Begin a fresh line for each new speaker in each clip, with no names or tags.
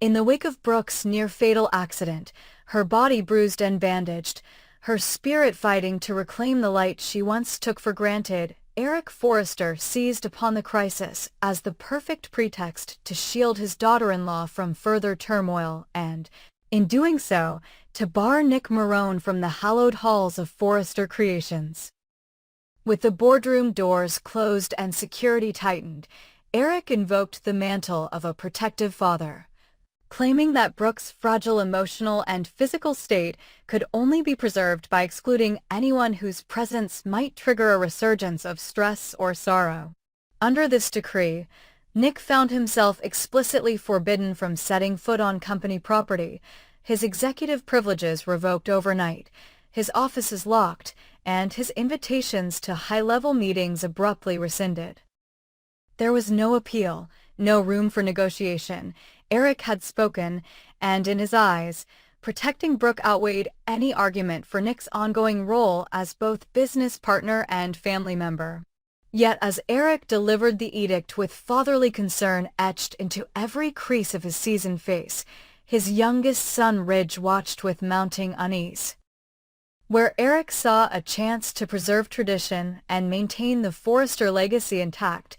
In the wake of Brooke's near-fatal accident, her body bruised and bandaged, her spirit fighting to reclaim the light she once took for granted, Eric Forrester seized upon the crisis as the perfect pretext to shield his daughter-in-law from further turmoil and, in doing so, to bar Nick Marone from the hallowed halls of Forrester Creations. With the boardroom doors closed and security tightened, Eric invoked the mantle of a protective father, claiming that Brooke's fragile emotional and physical state could only be preserved by excluding anyone whose presence might trigger a resurgence of stress or sorrow. Under this decree, Nick found himself explicitly forbidden from setting foot on company property, his executive privileges revoked overnight, his offices locked, and his invitations to high-level meetings abruptly rescinded. There was no appeal, no room for negotiation. Eric had spoken, and in his eyes, protecting Brooke outweighed any argument for Nick's ongoing role as both business partner and family member. Yet as Eric delivered the edict with fatherly concern etched into every crease of his seasoned face, his youngest son Ridge watched with mounting unease. Where Eric saw a chance to preserve tradition and maintain the Forrester legacy intact,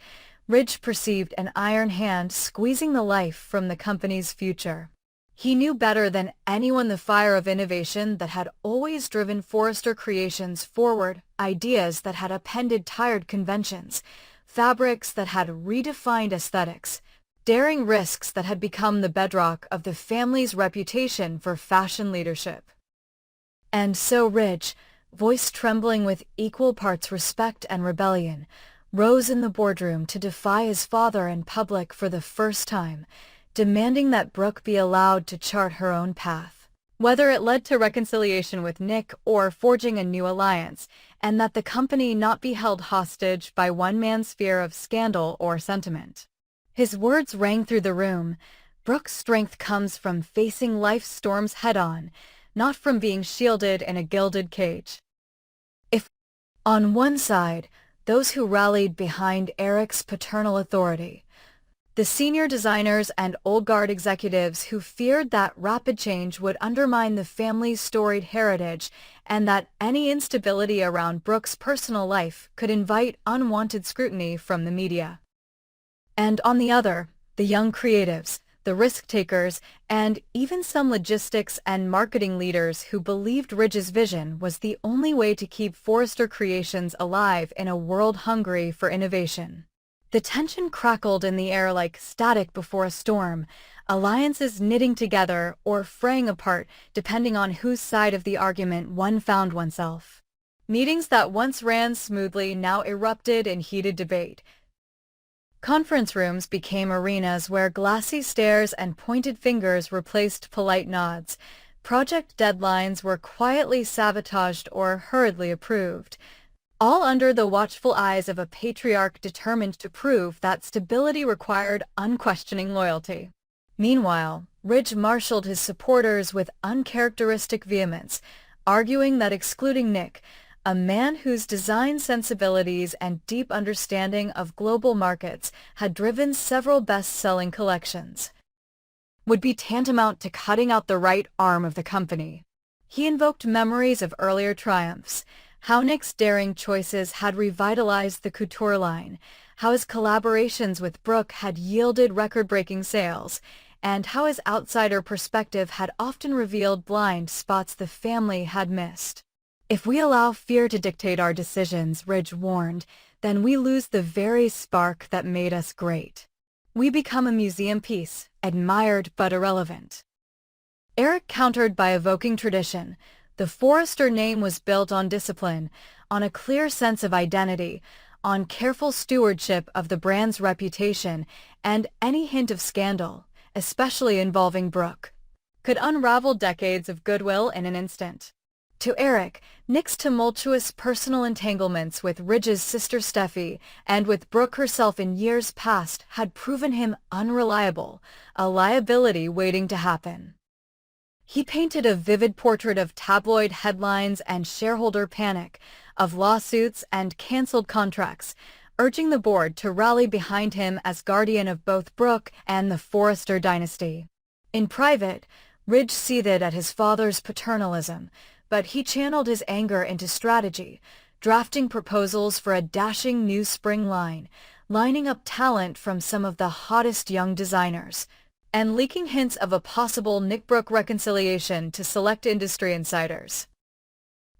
Ridge perceived an iron hand squeezing the life from the company's future. He knew better than anyone the fire of innovation that had always driven Forrester Creations forward, ideas that had upended tired conventions, fabrics that had redefined aesthetics, daring risks that had become the bedrock of the family's reputation for fashion leadership. And so Ridge, voice trembling with equal parts respect and rebellion, rose in the boardroom to defy his father in public for the first time, demanding that Brooke be allowed to chart her own path, whether it led to reconciliation with Nick or forging a new alliance, and that the company not be held hostage by one man's fear of scandal or sentiment. His words rang through the room. Brooke's strength comes from facing life's storms head-on, not from being shielded in a gilded cage. If, on one side, those who rallied behind Eric's paternal authority, the senior designers and old guard executives who feared that rapid change would undermine the family's storied heritage and that any instability around Brooke's personal life could invite unwanted scrutiny from the media. And on the other, the young creatives, the risk-takers, and even some logistics and marketing leaders who believed Ridge's vision was the only way to keep Forrester Creations alive in a world hungry for innovation. The tension crackled in the air like static before a storm, alliances knitting together or fraying apart depending on whose side of the argument one found oneself. Meetings that once ran smoothly now erupted in heated debate. Conference rooms became arenas where glassy stares and pointed fingers replaced polite nods. Project deadlines were quietly sabotaged or hurriedly approved, all under the watchful eyes of a patriarch determined to prove that stability required unquestioning loyalty. Meanwhile, Ridge marshaled his supporters with uncharacteristic vehemence, arguing that excluding Nick, a man whose design sensibilities and deep understanding of global markets had driven several best-selling collections, would be tantamount to cutting out the right arm of the company. He invoked memories of earlier triumphs, how Nick's daring choices had revitalized the couture line, how his collaborations with Brooke had yielded record-breaking sales, and how his outsider perspective had often revealed blind spots the family had missed. If we allow fear to dictate our decisions, Ridge warned, then we lose the very spark that made us great. We become a museum piece, admired but irrelevant. Eric countered by evoking tradition. The Forrester name was built on discipline, on a clear sense of identity, on careful stewardship of the brand's reputation, and any hint of scandal, especially involving Brooke, could unravel decades of goodwill in an instant. To Eric, Nick's tumultuous personal entanglements with Ridge's sister Steffi and with Brooke herself in years past had proven him unreliable, a liability waiting to happen. He painted a vivid portrait of tabloid headlines and shareholder panic, of lawsuits and canceled contracts, urging the board to rally behind him as guardian of both Brooke and the Forrester dynasty. In private, Ridge seethed at his father's paternalism, but he channeled his anger into strategy, drafting proposals for a dashing new spring line, lining up talent from some of the hottest young designers, and leaking hints of a possible Nick Brooke reconciliation to select industry insiders.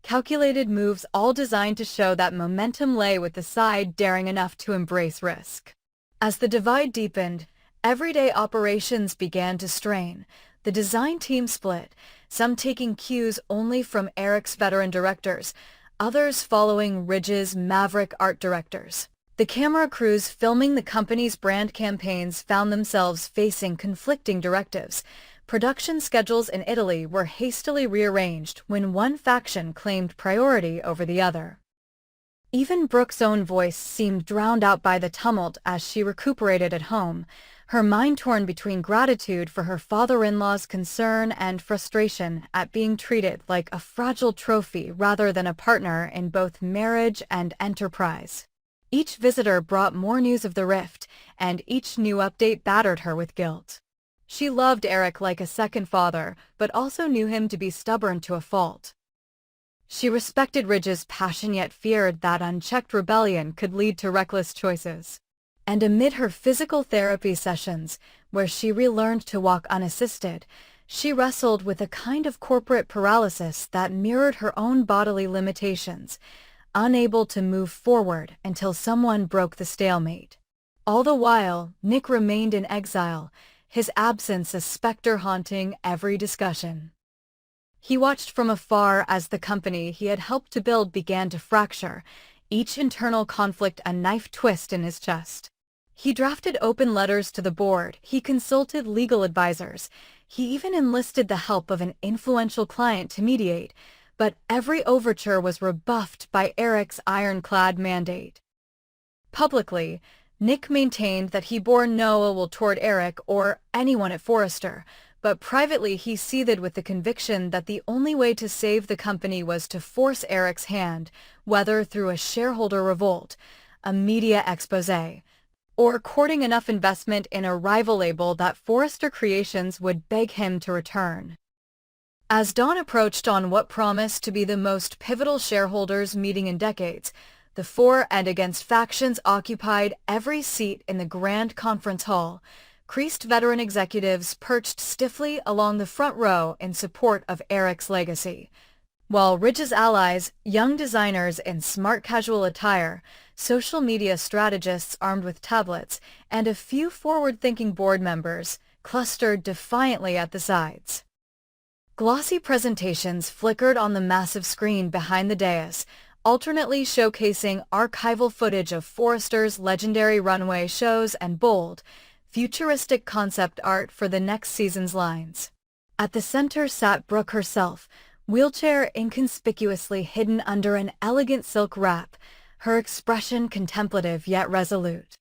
Calculated moves all designed to show that momentum lay with the side daring enough to embrace risk. As the divide deepened, everyday operations began to strain. The design team split, some taking cues only from Eric's veteran directors, others following Ridge's maverick art directors. The camera crews filming the company's brand campaigns found themselves facing conflicting directives. Production schedules in Italy were hastily rearranged when one faction claimed priority over the other. Even Brooke's own voice seemed drowned out by the tumult as she recuperated at home, her mind torn between gratitude for her father-in-law's concern and frustration at being treated like a fragile trophy rather than a partner in both marriage and enterprise. Each visitor brought more news of the rift, and each new update battered her with guilt. She loved Eric like a second father, but also knew him to be stubborn to a fault. She respected Ridge's passion yet feared that unchecked rebellion could lead to reckless choices. And amid her physical therapy sessions, where she relearned to walk unassisted, she wrestled with a kind of corporate paralysis that mirrored her own bodily limitations, unable to move forward until someone broke the stalemate. All the while, Nick remained in exile, his absence a specter haunting every discussion. He watched from afar as the company he had helped to build began to fracture, each internal conflict a knife twist in his chest. He drafted open letters to the board, he consulted legal advisors, he even enlisted the help of an influential client to mediate, but every overture was rebuffed by Eric's ironclad mandate. Publicly, Nick maintained that he bore no ill will toward Eric or anyone at Forrester, but privately he seethed with the conviction that the only way to save the company was to force Eric's hand, whether through a shareholder revolt, a media expose, or courting enough investment in a rival label that Forrester Creations would beg him to return. As dawn approached on what promised to be the most pivotal shareholders' meeting in decades, the for and against factions occupied every seat in the grand conference hall. Creased veteran executives perched stiffly along the front row in support of Eric's legacy, while Ridge's allies, young designers in smart casual attire, social media strategists armed with tablets, and a few forward-thinking board members, clustered defiantly at the sides. Glossy presentations flickered on the massive screen behind the dais, alternately showcasing archival footage of Forrester's legendary runway shows and bold, futuristic concept art for the next season's lines. At the center sat Brooke herself, wheelchair inconspicuously hidden under an elegant silk wrap, her expression contemplative yet resolute.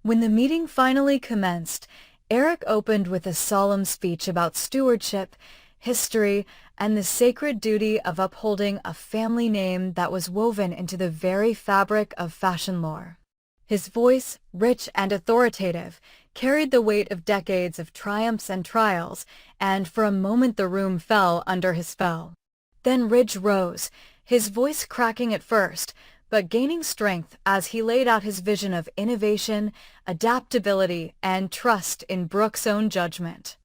When the meeting finally commenced, Eric opened with a solemn speech about stewardship, history, and the sacred duty of upholding a family name that was woven into the very fabric of fashion lore. His voice, rich and authoritative, carried the weight of decades of triumphs and trials, and for a moment the room fell under his spell. Then Ridge rose, his voice cracking at first, but gaining strength as he laid out his vision of innovation, adaptability, and trust in Brooke's own judgment.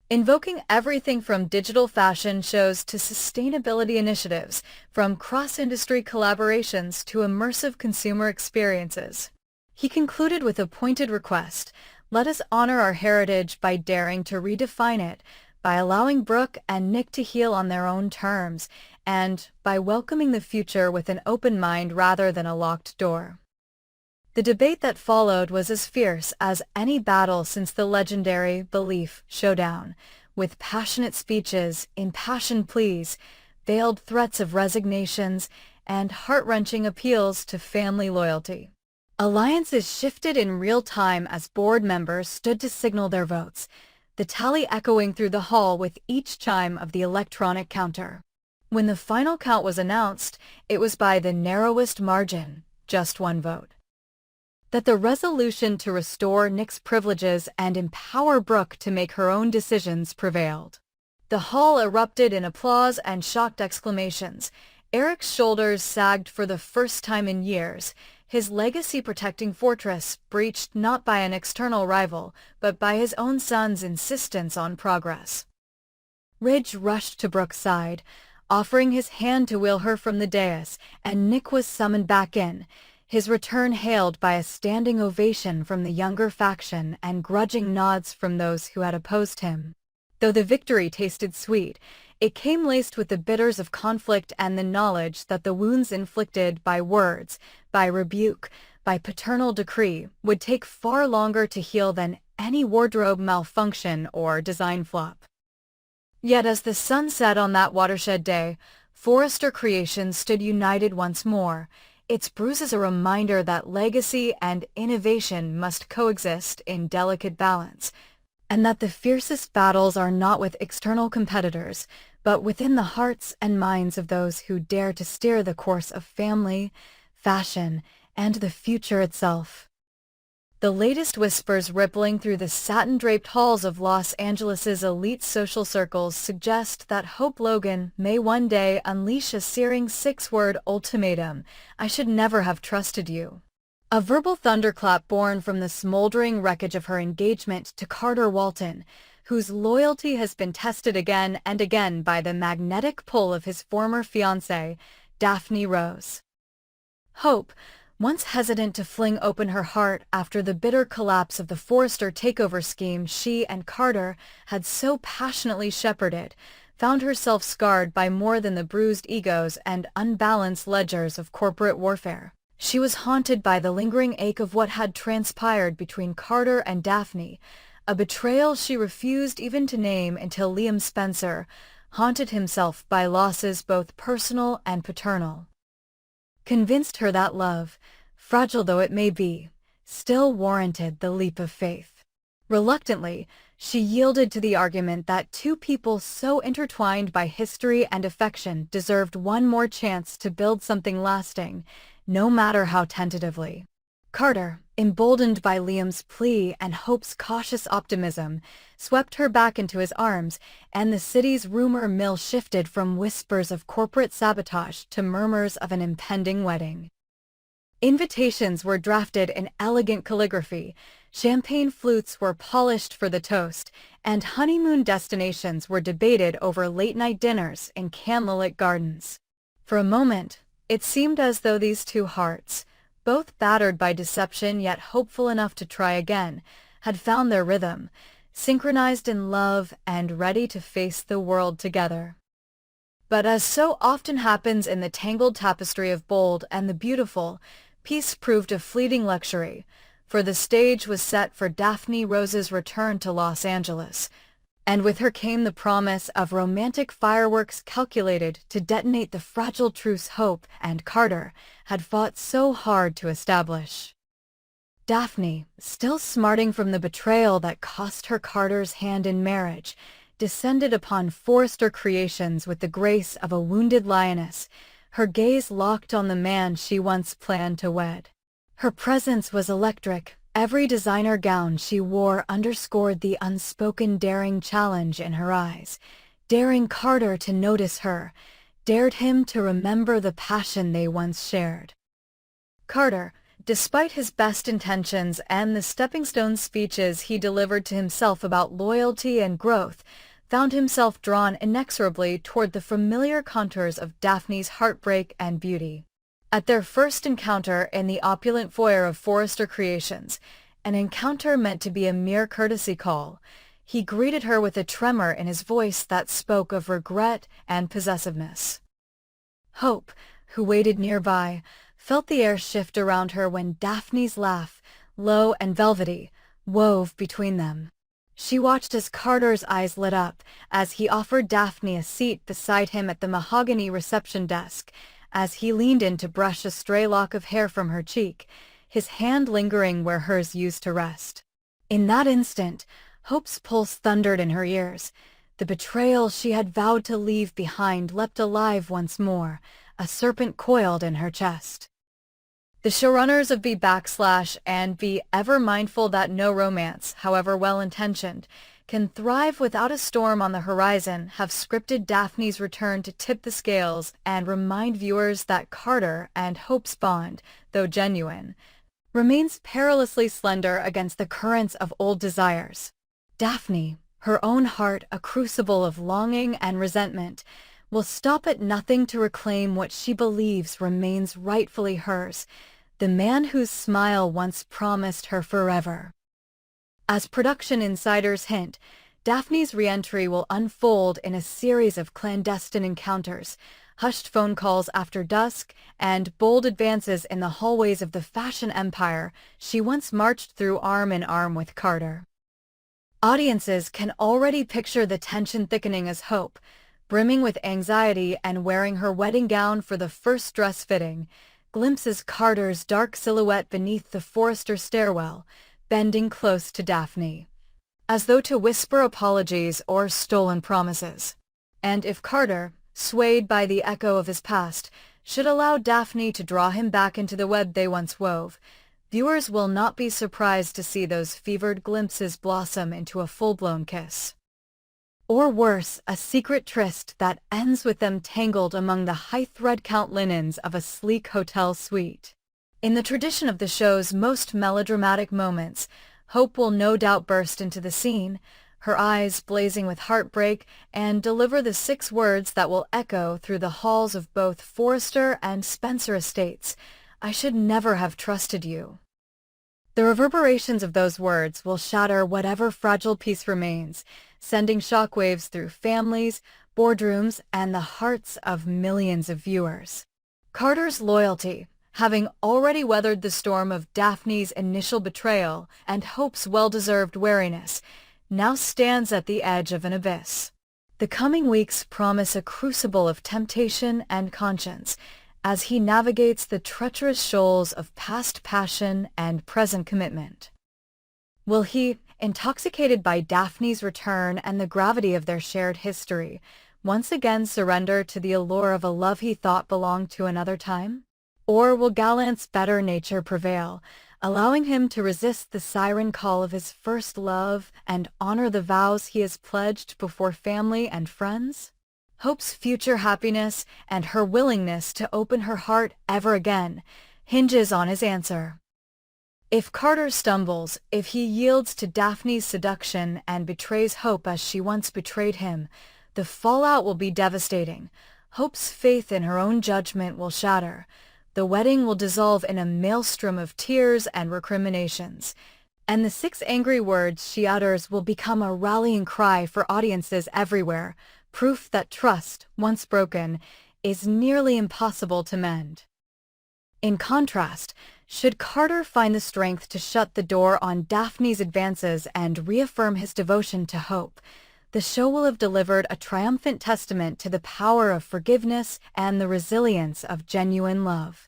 Invoking everything from digital fashion shows to sustainability initiatives, from cross-industry collaborations to immersive consumer experiences. He concluded with a pointed request: let us honor our heritage by daring to redefine it, by allowing Brooke and Nick to heal on their own terms, and by welcoming the future with an open mind rather than a locked door. The debate that followed was as fierce as any battle since the legendary Belief showdown, with passionate speeches, impassioned pleas, veiled threats of resignations, and heart-wrenching appeals to family loyalty. Alliances shifted in real time as board members stood to signal their votes, the tally echoing through the hall with each chime of the electronic counter. When the final count was announced, it was by the narrowest margin, just one vote. that the resolution to restore Nick's privileges and empower Brooke to make her own decisions prevailed. The hall erupted in applause and shocked exclamations. Eric's shoulders sagged for the first time in years, his legacy-protecting fortress breached not by an external rival, but by his own son's insistence on progress. Ridge rushed to Brooke's side, offering his hand to wheel her from the dais, and Nick was summoned back in, his return hailed by a standing ovation from the younger faction and grudging nods from those who had opposed him. Though the victory tasted sweet, it came laced with the bitters of conflict and the knowledge that the wounds inflicted by words, by rebuke, by paternal decree would take far longer to heal than any wardrobe malfunction or design flop. Yet as the sun set on that watershed day, Forrester Creations stood united once more, its bruises a reminder that legacy and innovation must coexist in delicate balance, and that the fiercest battles are not with external competitors, but within the hearts and minds of those who dare to steer the course of family, fashion, and the future itself. The latest whispers rippling through the satin-draped halls of Los Angeles' elite social circles suggest that Hope Logan may one day unleash a searing 6-word ultimatum: "I should never have trusted you." A verbal thunderclap born from the smoldering wreckage of her engagement to Carter Walton, whose loyalty has been tested again and again by the magnetic pull of his former fiancée, Daphne Rose. Hope, once hesitant to fling open her heart after the bitter collapse of the Forrester takeover scheme she and Carter had so passionately shepherded, found herself scarred by more than the bruised egos and unbalanced ledgers of corporate warfare. She was haunted by the lingering ache of what had transpired between Carter and Daphne, a betrayal she refused even to name until Liam Spencer haunted himself by losses both personal and paternal. Convinced her that love, fragile though it may be, still warranted the leap of faith. Reluctantly, she yielded to the argument that two people so intertwined by history and affection deserved one more chance to build something lasting, no matter how tentatively. Carter, emboldened by Liam's plea and Hope's cautious optimism, swept her back into his arms, and the city's rumor mill shifted from whispers of corporate sabotage to murmurs of an impending wedding. Invitations were drafted in elegant calligraphy, champagne flutes were polished for the toast, and honeymoon destinations were debated over late-night dinners in candlelit gardens. For a moment, it seemed as though these two hearts, both battered by deception yet hopeful enough to try again, had found their rhythm, synchronized in love and ready to face the world together. But as so often happens in the tangled tapestry of bold and the beautiful, peace proved a fleeting luxury, for the stage was set for Daphne Rose's return to Los Angeles, and with her came the promise of romantic fireworks calculated to detonate the fragile truce Hope and Carter had fought so hard to establish. Daphne, still smarting from the betrayal that cost her Carter's hand in marriage, descended upon Forrester Creations with the grace of a wounded lioness, her gaze locked on the man she once planned to wed. Her presence was electric. Every designer gown she wore underscored the unspoken daring challenge in her eyes, daring Carter to notice her, dared him to remember the passion they once shared. Carter, despite his best intentions and the stepping-stone speeches he delivered to himself about loyalty and growth, found himself drawn inexorably toward the familiar contours of Daphne's heartbreak and beauty. At their first encounter in the opulent foyer of Forrester Creations, an encounter meant to be a mere courtesy call, he greeted her with a tremor in his voice that spoke of regret and possessiveness. Hope, who waited nearby, felt the air shift around her when Daphne's laugh, low and velvety, wove between them. She watched as Carter's eyes lit up as he offered Daphne a seat beside him at the mahogany reception desk, as he leaned in to brush a stray lock of hair from her cheek, his hand lingering where hers used to rest. In that instant, Hope's pulse thundered in her ears. The betrayal she had vowed to leave behind leapt alive once more, a serpent coiled in her chest. The showrunners of B and be ever mindful that no romance, however well-intentioned, can thrive without a storm on the horizon, have scripted Daphne's return to tip the scales and remind viewers that Carter and Hope's bond, though genuine, remains perilously slender against the currents of old desires. Daphne, her own heart a crucible of longing and resentment, will stop at nothing to reclaim what she believes remains rightfully hers, the man whose smile once promised her forever. As production insiders hint, Daphne's re-entry will unfold in a series of clandestine encounters, hushed phone calls after dusk, and bold advances in the hallways of the fashion empire she once marched through arm in arm with Carter. Audiences can already picture the tension thickening as Hope, brimming with anxiety and wearing her wedding gown for the first dress fitting, glimpses Carter's dark silhouette beneath the Forrester stairwell, bending close to Daphne, as though to whisper apologies or stolen promises. And if Carter, swayed by the echo of his past, should allow Daphne to draw him back into the web they once wove, viewers will not be surprised to see those fevered glimpses blossom into a full-blown kiss. Or worse, a secret tryst that ends with them tangled among the high-thread-count linens of a sleek hotel suite. In the tradition of the show's most melodramatic moments, Hope will no doubt burst into the scene, her eyes blazing with heartbreak, and deliver the 6 words that will echo through the halls of both Forrester and Spencer estates: "I should never have trusted you." The reverberations of those words will shatter whatever fragile peace remains, sending shockwaves through families, boardrooms, and the hearts of millions of viewers. Carter's loyalty, having already weathered the storm of Daphne's initial betrayal and Hope's well-deserved wariness, now stands at the edge of an abyss. The coming weeks promise a crucible of temptation and conscience as he navigates the treacherous shoals of past passion and present commitment. Will he, intoxicated by Daphne's return and the gravity of their shared history, once again surrender to the allure of a love he thought belonged to another time? Or will Gallant's better nature prevail, allowing him to resist the siren call of his first love and honor the vows he has pledged before family and friends? Hope's future happiness and her willingness to open her heart ever again hinges on his answer. If Carter stumbles, if he yields to Daphne's seduction and betrays Hope as she once betrayed him, the fallout will be devastating. Hope's faith in her own judgment will shatter. The wedding will dissolve in a maelstrom of tears and recriminations, and the 6 angry words she utters will become a rallying cry for audiences everywhere, proof that trust, once broken, is nearly impossible to mend. In contrast, should Carter find the strength to shut the door on Daphne's advances and reaffirm his devotion to Hope, the show will have delivered a triumphant testament to the power of forgiveness and the resilience of genuine love.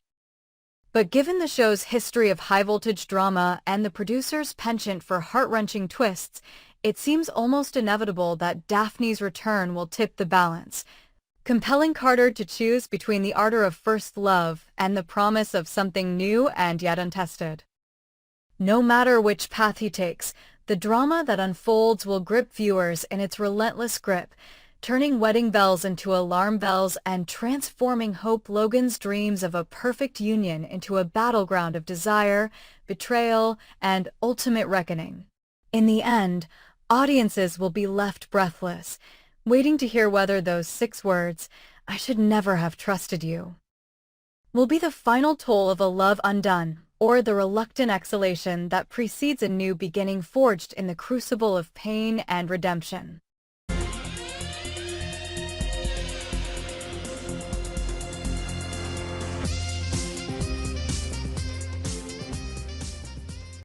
But given the show's history of high-voltage drama and the producer's penchant for heart-wrenching twists, it seems almost inevitable that Daphne's return will tip the balance, compelling Carter to choose between the ardor of first love and the promise of something new and yet untested. No matter which path he takes, the drama that unfolds will grip viewers in its relentless grip, turning wedding bells into alarm bells and transforming Hope Logan's dreams of a perfect union into a battleground of desire, betrayal, and ultimate reckoning. In the end, audiences will be left breathless, waiting to hear whether those 6 words, "I should never have trusted you," will be the final toll of a love undone, or the reluctant exhalation that precedes a new beginning forged in the crucible of pain and redemption.